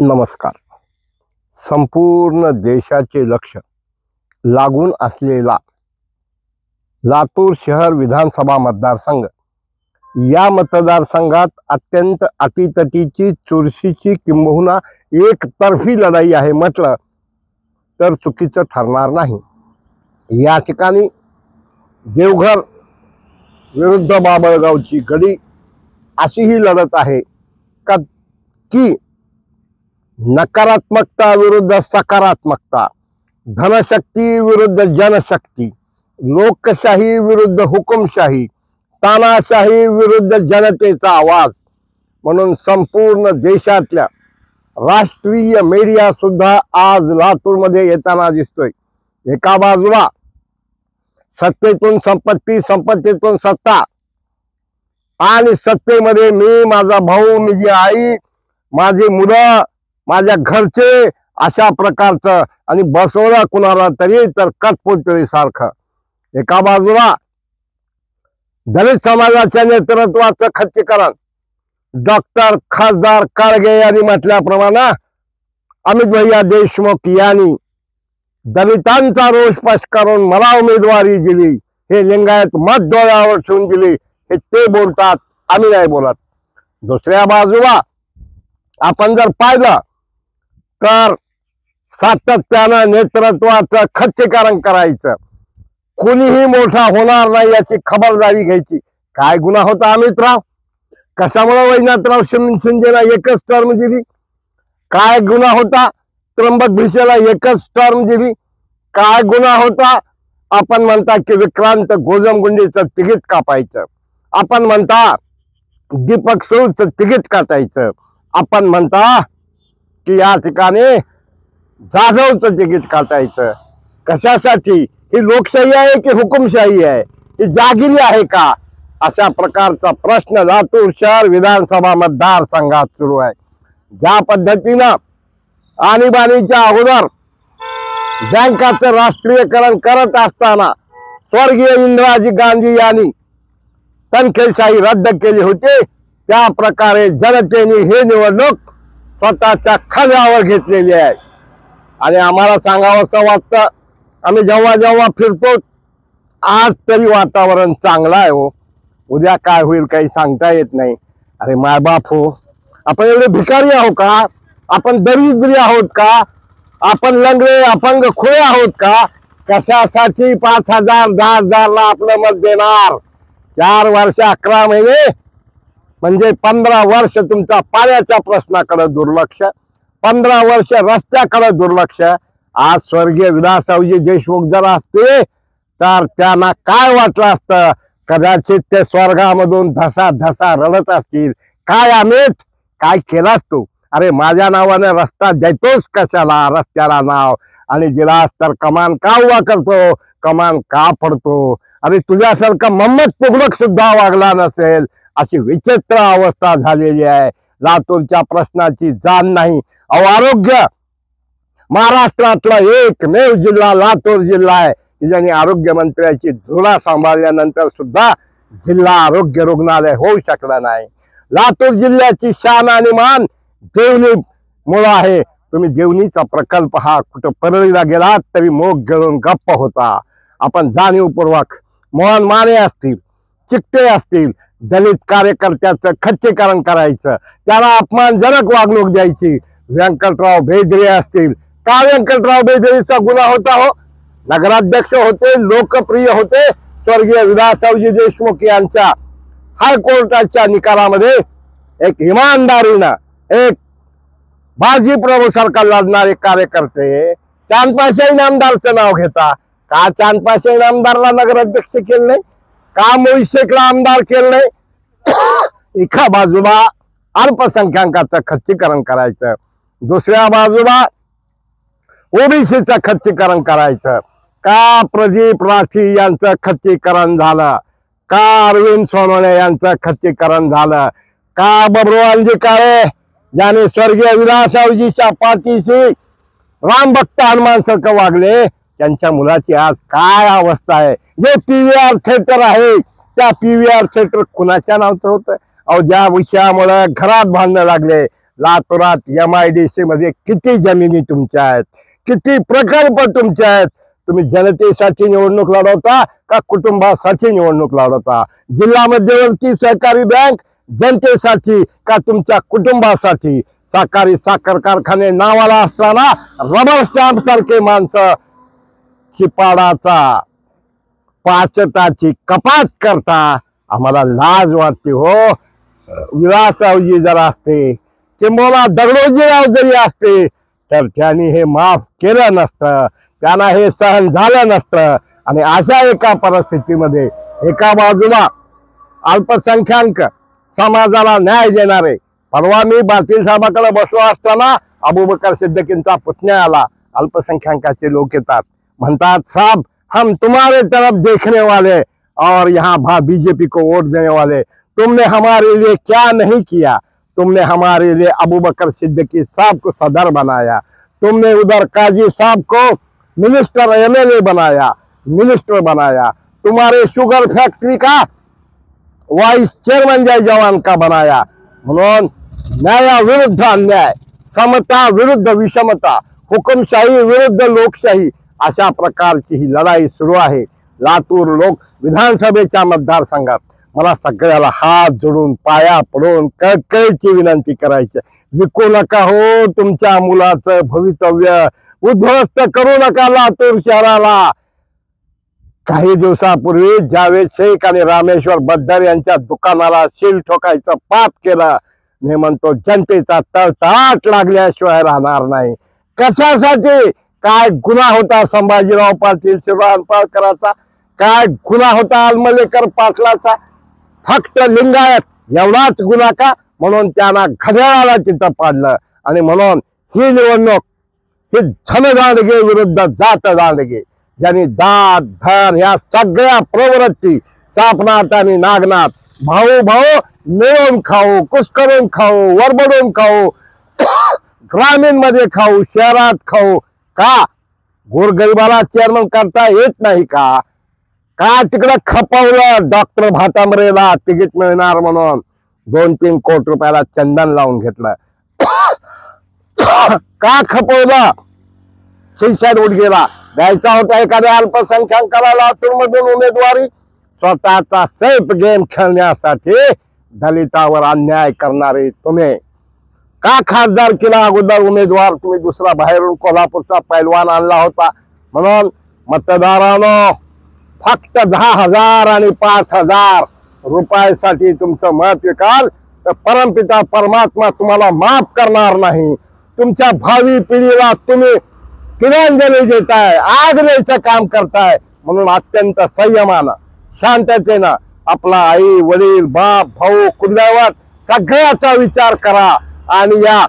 नमस्कार. संपूर्ण देशाचे लक्ष लागून असलेला लातूर शहर विधानसभा मतदारसंघ, या मतदारसंघात अत्यंत अटीतटीची, चुरशीची, किंबहुना एकतर्फी लढाई आहे म्हटलं तर चुकीचं ठरणार नाही. या ठिकाणी देवघर विरुद्ध बाबळगावची गडी अशी ही लढत आहे की नकारात्मकता विरुद्ध सकारात्मकता, धनशक्ती विरुद्ध जनशक्ती, लोकशाही विरुद्ध हुकुमशाही, तानाशाही विरुद्ध जनतेचा आवाज. म्हणून संपूर्ण देशातल्या राष्ट्रीय मीडिया सुद्धा आज लातूरमध्ये येताना दिसतोय. एका बाजूला सत्तेतून संपत्ती, संपत्तीतून सत्ता, आणि सत्तेमध्ये मी, माझा भाऊ, माझी आई, माझी मुलं, माझ्या घरचे, अशा प्रकारचं, आणि बसवला कुणाला तरी तर कटपुतळी सारखं. एका बाजूला दलित समाजाच्या नेतृत्वाचं खच्चीकरण, डॉक्टर खासदार काळगे यांनी म्हटल्याप्रमाणे अमित भैया देशमुख यांनी दलितांचा रोष पत्करून मला उमेदवारी दिली, हे लिंगायत मत डोळ्यावर ठेवून दिली, हे ते बोलतात, आम्ही नाही बोलत. दुसऱ्या बाजूला आपण जर पाहिलं तर सातत्यानं नेतृत्वाचं खच्चीकरण करायचं, कुणीही मोठा होणार नाही याची खबरदारी घ्यायची. काय गुन्हा होता अमितराव? कशामुळे वैजनाथराव शिंदेला एकच टर्म दिली? काय गुन्हा होता त्र्यंबक भिसेला एकच टर्म दिली? काय गुन्हा होता आपण म्हणता की विक्रांत गोजमगुंडीचं तिकीट कापायचं, आपण म्हणता दीपक सुळचं तिकीट काटायचं, आपण म्हणता की या ठिकाणी जाधवचं तिकीट काटायचं? कशासाठी? ही लोकशाही आहे की हुकुमशाही आहे? ही जागिरी आहे का? अशा प्रकारचा प्रश्न लातूर शहर विधानसभा मतदारसंघात सुरू आहे. ज्या पद्धतीनं आणीबाणीच्या अगोदर बँकाचं राष्ट्रीयकरण करत असताना स्वर्गीय इंदिराजी गांधी यांनी तनखेशाही रद्द केली होती, त्या प्रकारे जनतेने हे निवडणूक स्वतःच्या खांद्यावर घेतलेली आहे. आणि आम्हाला सांगावंसं वाटतं, आम्ही जेव्हा जेव्हा फिरतो, आज तरी वातावरण चांगलं आहे हो, उद्या काय होईल काही सांगता येत नाही. अरे माय बाप हो, आपण एवढे भिकारी आहोत का? आपण दरिद्री आहोत का? आपण लंगडे अपंग खुळे आहोत का? कशासाठी 5,000 10,000ला आपलं मत देणार? 4 वर्ष 11 महिने म्हणजे 15 वर्ष तुमचा पाण्याच्या प्रश्नाकडे दुर्लक्ष, 15 वर्ष रस्त्याकडे दुर्लक्ष. आज स्वर्गीय विलासरावजी देशमुख जर असते तर त्यांना काय वाटलं असतं? कदाचित ते स्वर्गामधून धसा धसा रडत असतील, काय अमित काय केलास तू? अरे माझ्या नावाने रस्ता देतोस कशाला? रस्त्याला नाव आणि दिलास तर कमान का उभा करतो, कमान का पडतो? अरे तुझ्यासारखा मोहम्मद तुघलक सुद्धा वागला नसेल, अशी विचित्र अवस्था झालेली आहे. लातूरच्या प्रश्नाची जाण नाही. अहो, आरोग्य महाराष्ट्रातला एकमेव जिल्हा लातूर जिल्हा आहे की ज्याने आरोग्य मंत्र्याची धुरा सांभाळल्यानंतर सुद्धा जिल्हा आरोग्य रुग्णालय होऊ शकला नाही. लातूर जिल्ह्याची शान आणि मान देवणी मुळे आहे. तुम्ही देवणीचा प्रकल्प हा कुठं परळीला गेलात तरी मोग गिळून गप्प होता. आपण जाणीवपूर्वक मोहन माने असतील, चिकटे असतील, दलित कार्यकर्त्याचं खच्चीकरण करायचं, त्याला अपमानजनक वागणूक द्यायची. व्यंकटराव बेदरे असतील, का व्यंकटराव बेदरेचा गुन्हा होता हो? नगराध्यक्ष होते, लोकप्रिय होते. स्वर्गीय विलासरावजी देशमुख यांच्या हायकोर्टाच्या निकालामध्ये एक इमानदारीनं, एक बाजीप्रभू सारखा लढणारे कार्यकर्ते चांदपाशा इनामदारचं नाव घेता. का चांदपाशा इनामदारला नगराध्यक्ष केलं नाही? का मोहिशेखला आमदार केलं नाही? एका बाजूला अल्पसंख्याकांचं खच्चीकरण करायचं, दुसऱ्या बाजूला ओबीसीचं खच्चीकरण करायचं. का प्रदीप राठी यांचं खच्चीकरण झालं? का अरविंद सोनवणे यांचं खच्चीकरण झालं? का बबरूवालजी काळे ज्याने स्वर्गीय विलासरावजीच्या पाठीशी रामभक्त हनुमानसारखं वागले, त्यांच्या मुलाची आज काय अवस्था आहे? जे PVR थिएटर आहे त्या PVR थिएटर कुणाच्या नावचं होतं? अहो, ज्या विषयामुळे घरात भांडणं लागले, लातूरात MIDC मध्ये किती जमिनी तुमच्या आहेत, किती प्रकल्प तुमचे आहेत? तुम्ही जनतेसाठी निवडणूक लढवता का कुटुंबासाठी निवडणूक लढवता? जिल्हा मध्यवर्ती सहकारी बँक जनतेसाठी का तुमच्या कुटुंबासाठी? सहकारी साखर कारखाने नावाला असताना रबर स्टॅम्प सारखे माणसं चिपाडाचा पाचटाची कपात करता, आम्हाला लाज वाटते हो. विलासरावजी जर असते किंवा दगडोजीराव जरी असते तर त्यांनी हे माफ केलं नसतं, त्यांना हे सहन झालं नसतं. आणि अशा एका परिस्थितीमध्ये एका बाजूला अल्पसंख्याक समाजाला न्याय देणारे, परवा मी पाटील साहेबांकडे बसलो असताना अबूबकर सिद्दीकींचा पुतण्या आला. अल्पसंख्याकाचे लोक येतात, म्हणतात साहब हम तुम्हारे तरफ देखने वाले और यहाँ बीजेपी को वोट देने वाले, तुमने हमारे लिए क्या नहीं किया? तुमने हमारे लिए अबूबकर सिद्दीकी साहब को सदर बनाया, तुमने उधर काजी साहब को मिनिस्टर MLA बनाया, मिनिस्टर बनाया, तुम्हारे शुगर फैक्ट्री का वाइस चेयरमैन जय जवान का बनाया. म्हणून न्यायाविरुद्ध अन्याय, समता विरुद्ध विषमता, हुकुमशाही विरुद्ध लोकशाही अशा प्रकारची ही लढाई सुरू आहे लातूर लोक विधानसभेच्या मतदारसंघात. मला सगळ्याला हात जोडून पाया पडून कळकळीची विनंती करायची, विकू नका हो तुमच्या मुलाचं भवितव्य, उद्ध्वस्त करू नका लातूर शहराला. काही दिवसापूर्वी जावेद शेख आणि रामेश्वर बद्दर यांच्या दुकानाला सील ठोकायचं पाप केलं. मी म्हणतो जनतेचा तळतळाट लागल्याशिवाय राहणार नाही. कशासाठी? काय गुन्हा होता संभाजीराव पाटील शिरवानपाळकरांचा? काय गुन्हा होता आलमलेकर पाटलाचा? फक्त लिंगायत एवढाच गुन्हा का? म्हणून त्यांना घड्याळाला तिथं पाडलं. आणि म्हणून ही निवडणूक ही धनदांडगे विरुद्ध जात दांडगे, ज्यांनी दात धन या सगळ्या प्रवृत्ती सापनाथ आणि नागनाथ भाऊ भाऊ मिळून खाऊ, कुस्करून खाऊ, वरबडून खाऊ, ग्रामीण मध्ये खाऊ, शहरात खाऊ. का गोरगरिबाला चेअरमन करता येत नाही का? का तिकडं खपवलं डॉक्टर भातांबरेला तिकीट मिळणार म्हणून 2-3 कोटी रुपयाला चंदन लावून घेतलं? का खपवलं? शिक्षण उडगेला द्यायचा होता एखाद्या अल्पसंख्याकाला लातूर मधून उमेदवारी, स्वतःचा सेफ गेम खेळण्यासाठी दलितावर अन्याय करणारे तुम्ही. का खासदार केला अगोदर उमेदवार तुम्ही दुसरा बाहेरून कोल्हापूरचा पैलवान आणला होता? म्हणून मतदारांनो फक्त 10,000 आणि 5,000 रुपयासाठी तुमचं मत विकाल तर परमपिता परमात्मा तुम्हाला माफ करणार नाही. तुमच्या भावी पिढीला तुम्ही तिरंजली देताय, आग द्यायचं काम करताय. म्हणून अत्यंत संयमानं शांततेनं आपला आई वडील बाप भाऊ कुटुंबावर सगळ्याचा विचार करा आणि या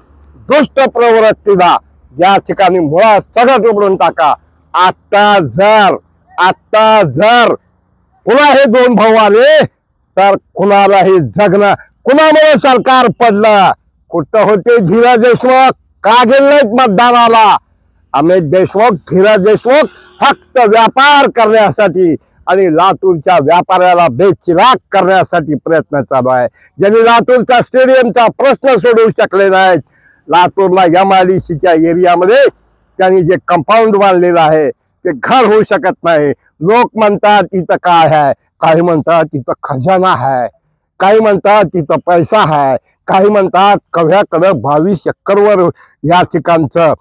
दुष्ट प्रवृत्तीला या ठिकाणी मुळात सगळं उघडून टाका. आता जर पुन्हा हे 2 भाऊ आले तर कुणालाही जगणं, कुणामुळे सरकार पडलं? कुठं होते धीरज देशमुख? का गेले नाहीत मतदानाला? अमित देशमुख, धीरज देशमुख फक्त व्यापार करण्यासाठी आणि लातूरच्या व्यापाऱ्याला बेचिराग करण्यासाठी प्रयत्न चालू आहे. ज्यांनी लातूरचा स्टेडियमचा प्रश्न सोडवू शकले नाहीत. लातूरला MIDCच्या एरियामध्ये त्यांनी जे कंपाऊंड बांधलेलं आहे ते घर होऊ शकत नाही. लोक म्हणतात तिथं काय आहे, काही म्हणतात तिथं खजाना आहे, काही म्हणतात तिथं पैसा आहे, काही म्हणतात कव्याकडे 22 एकरवर या ठिकाणचं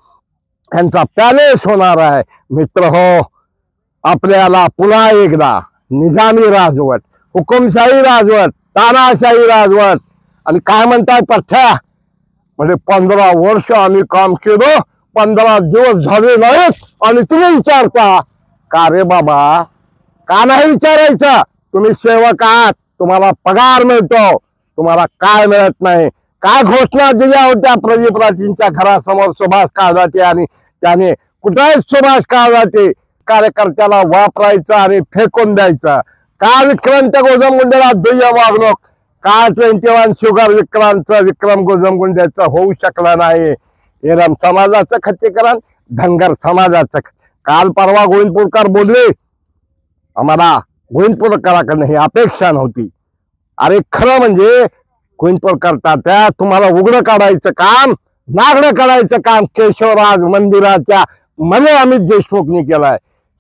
यांचा पॅलेस होणार आहे. मित्र हो, आपल्याला पुन्हा एकदा निजामी राजवट, हुकुमशाही राजवट, तानाशाही राजवट आणि काय म्हणतात पठ्ठ्या म्हणजे 15 वर्ष आम्ही काम केलं, 15 दिवस झाले नाहीत आणि तुम्ही विचारता का? रे बाबा, का नाही विचारायचं? तुम्ही सेवक आहात, तुम्हाला पगार मिळतो, तुम्हाला काय मिळत नाही? काय घोषणा दिल्या होत्या प्रदीप राठींच्या घरासमोर सुभाष काळजाटे आणि त्याने कुठे सुभाष काळजाटे कार्यकर्त्याला वापरायचं आणि फेकून द्यायचं? का विक्रांत गोजमगुंडेला दुय्यम वागणूक? का 21 शुगर विक्रम गोजमगुंडेचं होऊ शकलं नाही? एरम समाजाचं खच्चीकरण, धनगर समाजाचं. काल परवा गोविंदपूरकर बोलले, आम्हाला गोविंदपूरकरांकडून ही अपेक्षा नव्हती. अरे खरं म्हणजे क्विंटल करता त्या तुम्हाला उघडं काढायचं काम, नागडं काढायचं काम केशवराज मंदिराच्या मध्ये अमित देशमुखनी केलाय.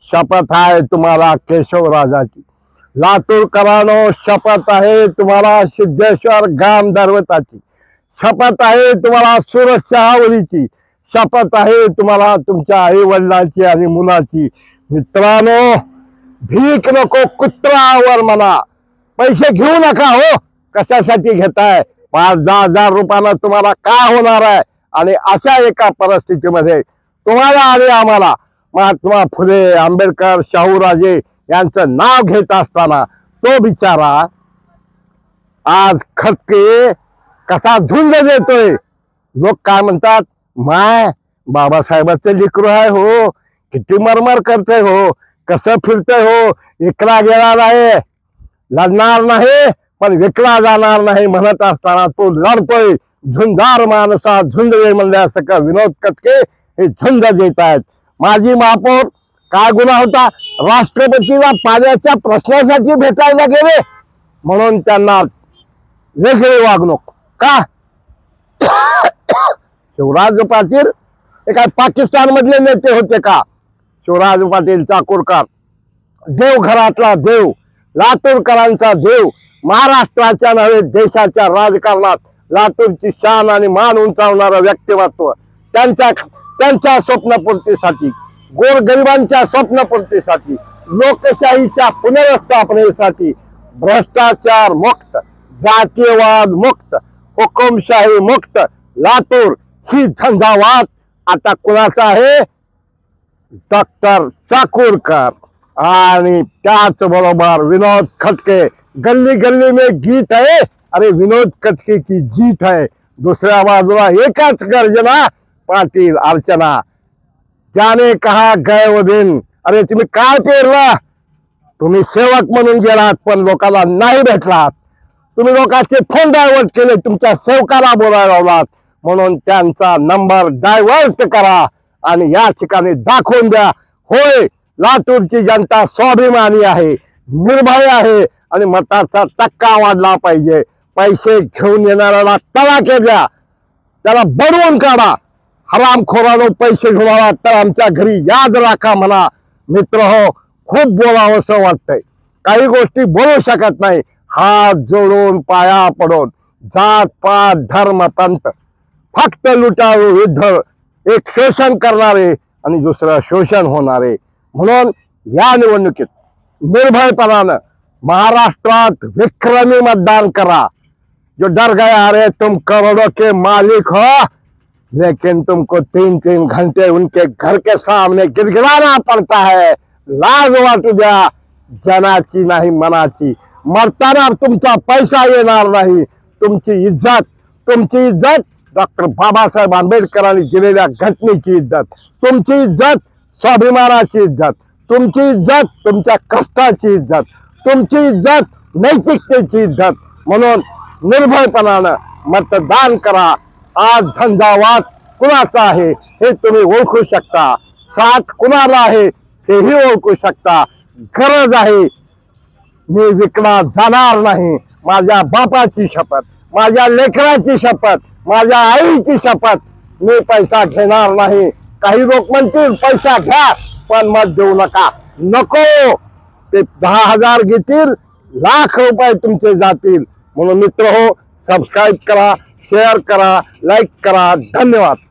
शपथ आहे तुम्हाला केशवराजाची. लातूरकरांनो, शपथ आहे तुम्हाला सिद्धेश्वर गाम दरवताची. शपथ आहे तुम्हाला सुरत शहावरीची. शपथ आहे तुम्हाला तुमच्या आई वडिलांची आणि मुलाची. मित्रांनो, भीक नको कुत्रावर म्हणा, पैसे घेऊ नका. हो, कशासाठी घेताय? 5-10 हजार रुपयानं तुम्हाला काय होणार आहे? आणि अशा एका परिस्थितीमध्ये तुम्हाला आणि आम्हाला महात्मा फुले, आंबेडकर, शाहूराजे यांचं नाव घेत असताना तो बिचारा आज खटके कसा झुंज देतोय. लोक काय म्हणतात, माय बाबासाहेबाचं लेकरू आहे हो, किती मरमर करते हो, कसं फिरतंय हो, एकला गेला नाही, लढणार नाही पण विकला जाणार नाही म्हणत असताना तो लढतोय. झुंजार माणसा झुंज म्हणल्यासारखं विनोद कटके हे झुंज देत आहेत. माजी महापौर काय गुन्हा होता? राष्ट्रपतीला पाण्याच्या प्रश्नासाठी भेटायला गेले म्हणून त्यांना वेगळी वागणूक का? शिवराज पाटील हे काय पाकिस्तान मधले नेते होते का? शिवराज पाटील चाकूरकर देवघरातला देव, लातूरकरांचा देव, महाराष्ट्राच्या नव्हे देशाच्या राजकारणात लातूरची शान आणि मान उंचावणारं व्यक्तिमत्व. त्यांच्या स्वप्नपूर्तीसाठी, गोरगरिबांच्या स्वप्नपूर्तीसाठी, लोकशाहीच्या पुनर्स्थापनेसाठी, भ्रष्टाचार मुक्त, जातीयवाद मुक्त, हुकुमशाही मुक्त लातूर ही झंझावात आता कुणाचा आहे? डॉक्टर चाकूरकर आणि त्याच बरोबर विनोद खटके. गल्ली गल्ली में गीत है, अरे विनोद खटके की जीत है. दुसऱ्या बाजूला एकच गर्जना, पाटील अर्चना. ज्याने कहा गए वो दिन, अरे तुम्ही काय पेरला? तुम्ही सेवक म्हणून गेलात पण लोकांना नाही भेटलात. तुम्ही लोकांचे फोन डायव्हर्ट केले, तुमच्या सेवकाला बोलायला लावलात. म्हणून त्यांचा नंबर डायव्हर्ट करा आणि या ठिकाणी दाखवून द्या, होय लातूरची जनता स्वाभिमानी आहे, निर्भय आहे आणि मताचा टक्का वाढला पाहिजे. पैसे घेऊन येणाऱ्याला तडाखे द्या, त्याला बनवून काढा. हरामखोरानो, पैसे घेऊन आला तर आमच्या घरी याद राखा म्हणा. मित्र हो, खूप बोलावं असं वाटतंय, काही गोष्टी बोलू शकत नाही. हात जोडून पाया पडून, जात पात धर्म पंथ फक्त लुटारू युद्ध, एक शोषण करणारे आणि दुसरं शोषण होणारे. म्हणून या निवडणुकीत निर्भयपणानं महाराष्ट्रात विक्रमी मतदान करा. जो डर गया, अरे तुम करोड़ों के मालिक हो लेकिन तुमको 3-3 घंटे उनके घर के सामने गिड़गिड़ाना पड़ता है. लाज वाटू द्या जनाची नाही मनाची. मरताना तुमचा पैसा येणार नाही, तुमची इज्जत डॉक्टर बाबासाहेब आंबेडकरांनी दिलेल्या घटनेची इज्जत, तुमची इज्जत स्वाभिमानाची इज्जत, तुमची इज्जत तुमच्या कष्टाची इज्जत, तुमची इज्जत नैतिकतेची इज्जत. म्हणून निर्भयपणानं मतदान करा. आज झंझावात कुणाचा आहे हे तुम्ही ओळखू शकता, साथ कुणाला आहे हेही ओळखू शकता. गरज आहे, मी विकला जाणार नाही. माझ्या बापाची शपथ, माझ्या लेकराची शपथ, माझ्या आईची शपथ, मी पैसा घेणार नाही. काही लोक म्हणतील पैसा घ्या पण मत देऊ नका. नको, ते 10,000 घेतील, लाख रुपये तुमचे जातील. म्हणून मित्र हो, सबस्क्राईब करा, शेअर करा, लाईक करा. धन्यवाद.